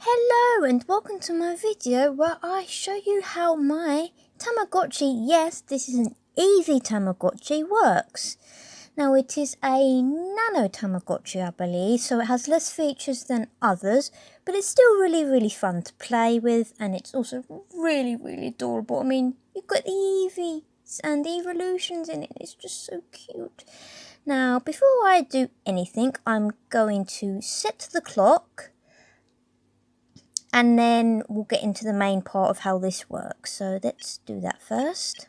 Hello and welcome to my video where I show you how my Tamagotchi, yes this is an Eevee Tamagotchi, works. Now it is a nano Tamagotchi I believe, so it has less features than others, but it's still really fun to play with, and it's also really adorable. I mean, you've got the Eevees and the evolutions in it, it's just so cute. Now before I do anything, I'm going to set the clock, and then we'll get into the main part of how this works. So let's do that first.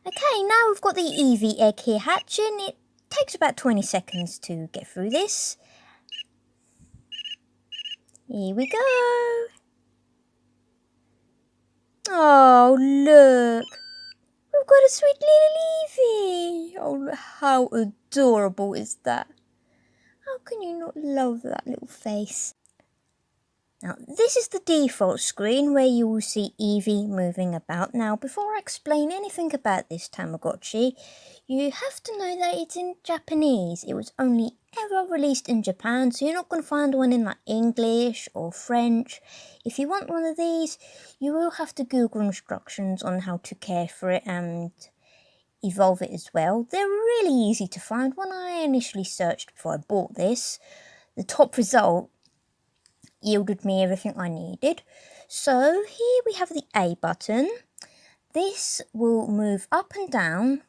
Okay, now we've got the Eevee egg here hatching. It takes about 20 seconds to get through this. Here we go. Oh, look. We've got a sweet little Eevee. Oh, how adorable is that? How can you not love that little face? Now, this is the default screen where you will see Eevee moving about. Now, before I explain anything about this Tamagotchi, you have to know that it's in Japanese. It was only ever released in Japan, so you're not going to find one in like English or French. If you want one of these, you will have to Google instructions on how to care for it and evolve it as well. They're really easy to find. When I initially searched before I bought this, the top result yielded me everything I needed. So here we have the A button. This will move up and down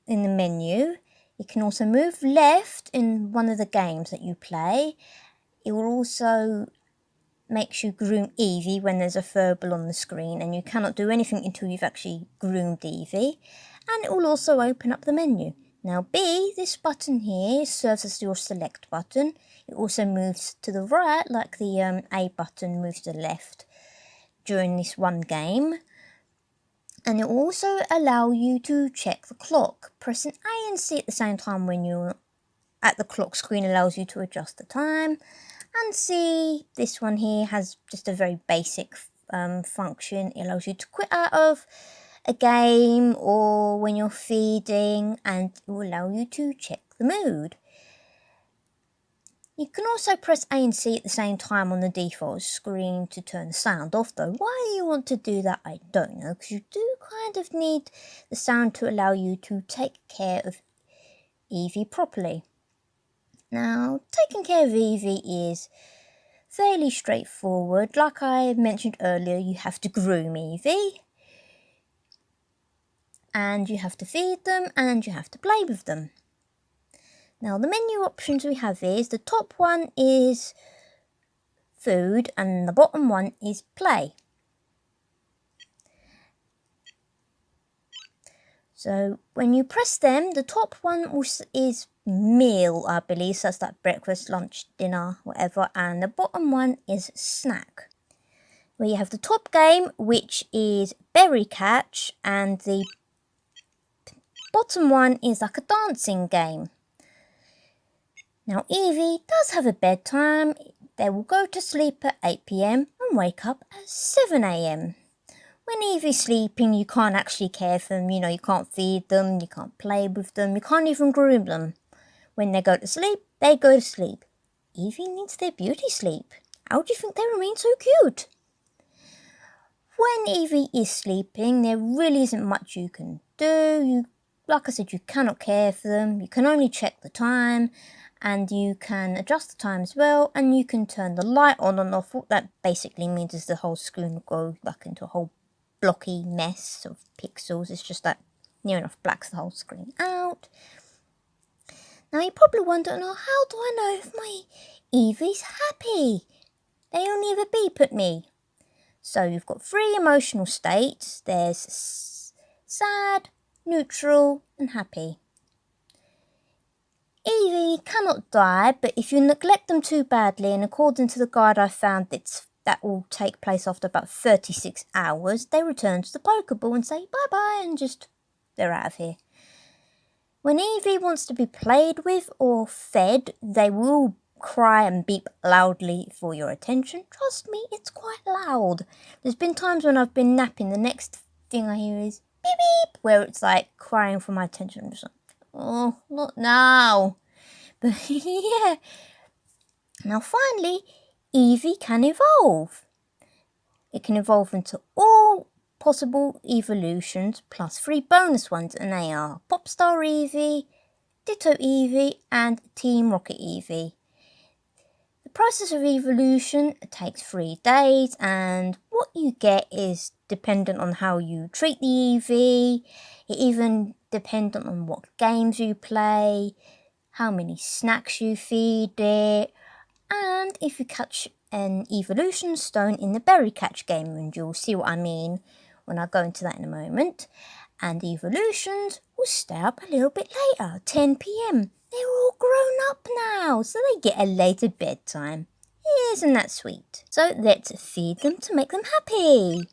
in the menu. It can also move left in one of the games that you play. It will also make you groom Eevee when there's a furball on the screen, and you cannot do anything until you've actually groomed Eevee. And it will also open up the menu. Now B, this button here, serves as your select button. It also moves to the right like the A button moves to the left during this one game. And it will also allow you to check the clock. Pressing A and C at the same time when you're at the clock screen allows you to adjust the time. And C, this one here, has just a very basic function. It allows you to quit out of a game or when you're feeding, and it will allow you to check the mood. You can also press A and C at the same time on the default screen to turn the sound off, though why you want to do that I don't know, because you do kind of need the sound to allow you to take care of Eevee properly. Now, taking care of Eevee is fairly straightforward. Like I mentioned earlier, you have to groom Eevee, and you have to feed them, and you have to play with them. Now, the menu options we have is, the top one is food and the bottom one is play. So when you press them, the top one is meal, I believe, so that's like breakfast, lunch, dinner, whatever, and the bottom one is snack. Where you have the top game, which is berry catch, and the bottom one is like a dancing game. Now Eevee does have a bedtime. They will go to sleep at 8 PM and wake up at 7 AM. When Eevee's sleeping, you can't actually care for them. You know, you can't feed them, you can't play with them, you can't even groom them. When they go to sleep, they go to sleep. Eevee needs their beauty sleep. How do you think they remain so cute? When Eevee is sleeping, there really isn't much you can do. Like I said, you cannot care for them. You can only check the time, and you can adjust the time as well, and you can turn the light on and off. What that basically means is the whole screen will go back into a whole blocky mess of pixels. It's just that near enough blacks the whole screen out. Now you're probably wondering, oh, how do I know if my Eevee's happy? They only ever beep at me. So you've got 3 emotional states. There's sad, neutral and happy. Eevee cannot die, but if you neglect them too badly, and according to the guide I found, that will take place after about 36 hours, they return to the Pokeball and say bye-bye and just they're out of here. When Eevee wants to be played with or fed, they will cry and beep loudly for your attention. Trust me, it's quite loud. There's been times when I've been napping, the next thing I hear is beep beep, where it's like crying for my attention. I'm just like, oh, not now. But yeah. Now finally, Eevee can evolve. It can evolve into all possible evolutions plus 3 bonus ones, and they are Popstar Eevee, Ditto Eevee and Team Rocket Eevee. The process of evolution takes 3 days, and what you get is dependent on how you treat the Eevee. It even dependent on what games you play, how many snacks you feed it, and if you catch an evolution stone in the berry catch game, and you'll see what I mean when I go into that in a moment. And the evolutions will stay up a little bit later, 10 p.m. They're all grown up now, so they get a later bedtime. Isn't that sweet? So let's feed them to make them happy.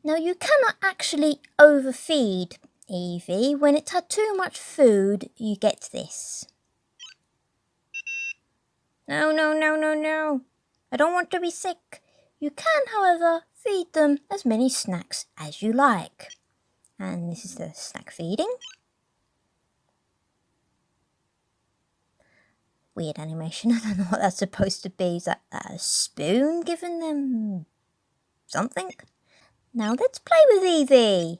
Now you cannot actually overfeed Eevee. When it's had too much food, you get this. No, no, no, no, no. I don't want to be sick. You can, however, feed them as many snacks as you like. And this is the snack feeding. Weird animation. I don't know what that's supposed to be. Is that a spoon giving them something? Now let's play with Eevee.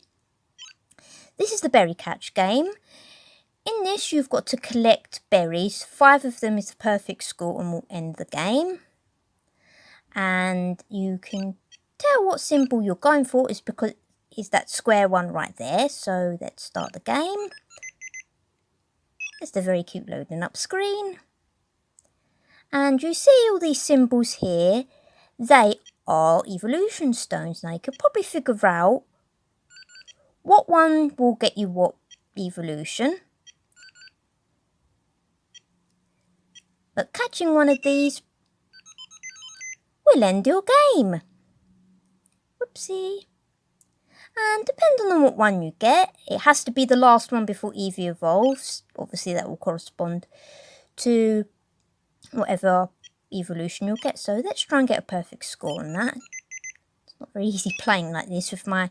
This is the berry catch game. In this, you've got to collect berries. 5 of them is the perfect score and will end the game. And you can tell what symbol you're going for is because it's that square one right there. So let's start the game. It's the very cute loading up screen. And you see all these symbols here. They are evolution stones. Now you could probably figure out what one will get you what evolution. But catching one of these will end your game. Whoopsie. And depending on what one you get, it has to be the last one before Eevee evolves. Obviously that will correspond to whatever evolution you'll get. So let's try and get a perfect score on that. It's not very easy playing like this with my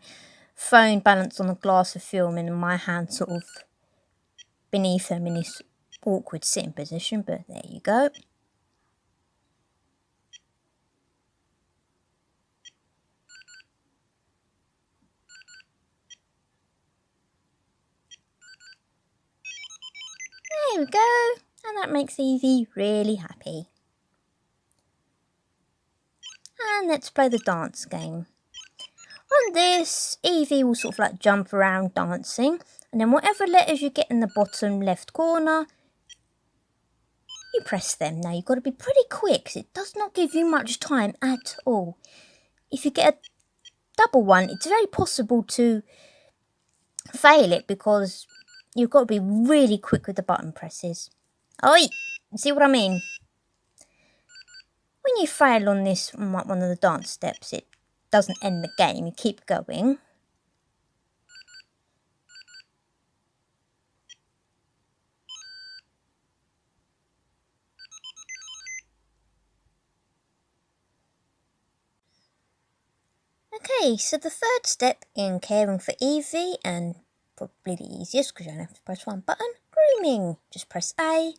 phone balanced on a glass of film and my hand sort of beneath them in this awkward sitting position, but there you go. There we go, and that makes Eevee really happy. And let's play the dance game. On this, Eevee will sort of like jump around dancing, and then whatever letters you get in the bottom left corner, you press them. Now you've got to be pretty quick because it does not give you much time at all. If you get a double one, it's very possible to fail it because you've got to be really quick with the button presses. Oi! See what I mean? When you fail on this, one of the dance steps, it doesn't end the game. You keep going. Okay, so the third step in caring for Eevee, and probably the easiest because you don't have to press one button, grooming. Just press A,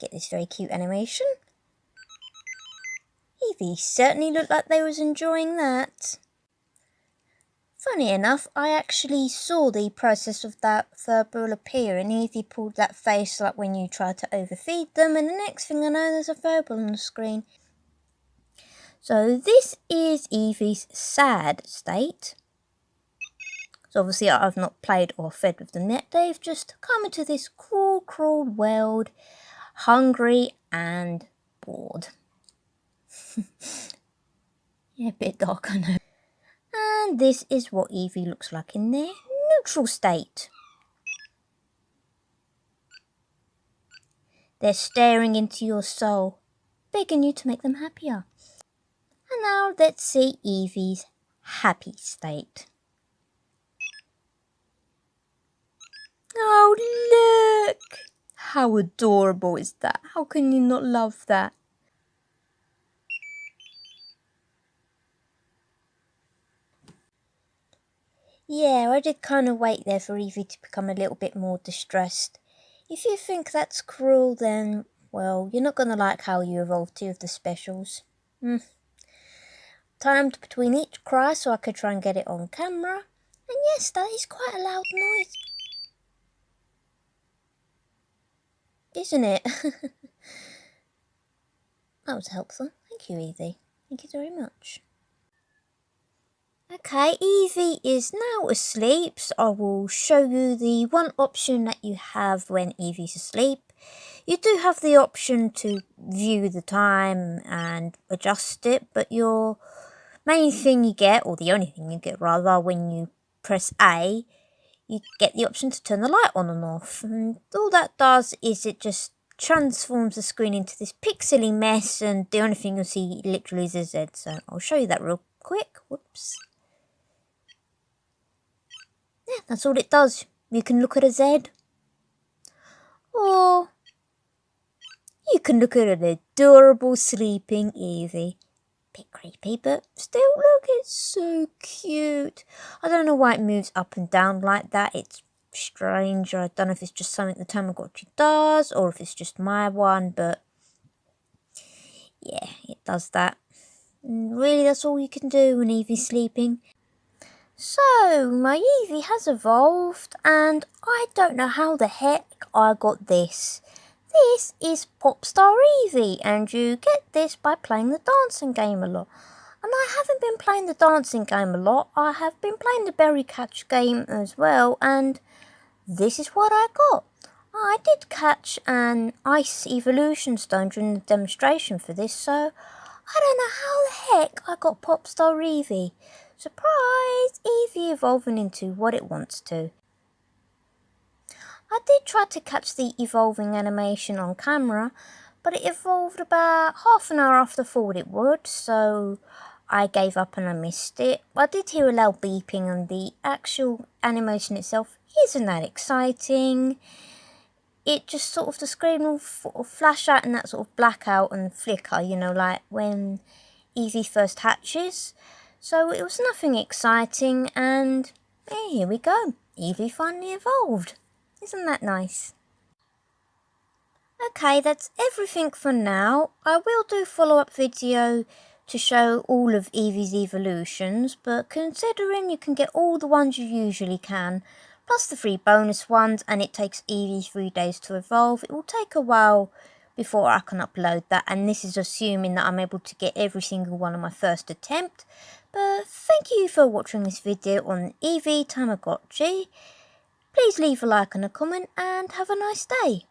get this very cute animation. Eevee certainly looked like they was enjoying that. Funny enough, I actually saw the process of that furball appear, and Eevee pulled that face like when you try to overfeed them, and the next thing I know there's a furball on the screen. So this is Eevee's sad state. So obviously I've not played or fed with them yet. They've just come into this cruel world, hungry and bored. Yeah, a bit dark, I know. And this is what Eevee looks like in their neutral state. They're staring into your soul, begging you to make them happier. And now let's see Eevee's happy state. Oh, look! How adorable is that? How can you not love that? Yeah, I did kind of wait there for Eevee to become a little bit more distressed. If you think that's cruel, then, well, you're not going to like how you evolved two of the specials. Timed between each cry so I could try and get it on camera. And yes, that is quite a loud noise. Isn't it? That was helpful. Thank you, Eevee. Thank you very much. Okay, Eevee is now asleep, so I will show you the one option that you have when Eevee's asleep. You do have the option to view the time and adjust it, but your main thing you get, or the only thing you get rather, when you press A, you get the option to turn the light on and off. And all that does is it just transforms the screen into this pixely mess, and the only thing you'll see literally is a Z. So I'll show you that real quick. Whoops. Yeah, that's all it does. You can look at a Z, or you can look at an adorable sleeping Eevee. Bit creepy, but still, look, it's so cute. I don't know why it moves up and down like that. It's strange. I don't know if it's just something the Tamagotchi does, or if it's just my one, but yeah, it does that. And really, that's all you can do when Eevee's sleeping. So, my Eevee has evolved, and I don't know how the heck I got this. This is Popstar Eevee, and you get this by playing the dancing game a lot. And I haven't been playing the dancing game a lot, I have been playing the berry catch game as well, and this is what I got. I did catch an ice evolution stone during the demonstration for this, so I don't know how the heck I got Popstar Eevee. Surprise! Eevee evolving into what it wants to. I did try to catch the evolving animation on camera, but it evolved about half an hour after I thought it would, so I gave up and I missed it. I did hear a loud beeping, and the actual animation itself isn't that exciting. It just sort of, the screen will flash out in that sort of blackout and flicker, you know, like when Eevee first hatches. So it was nothing exciting, and yeah, here we go. Eevee finally evolved. Isn't that nice? Okay, that's everything for now. I will do a follow-up video to show all of Eevee's evolutions, but considering you can get all the ones you usually can, plus the 3 bonus ones, and it takes Eevee 3 days to evolve, it will take a while before I can upload that, and this is assuming that I'm able to get every single one on my first attempt. But thank you for watching this video on Eevee Tamagotchi. Please leave a like and a comment, and have a nice day.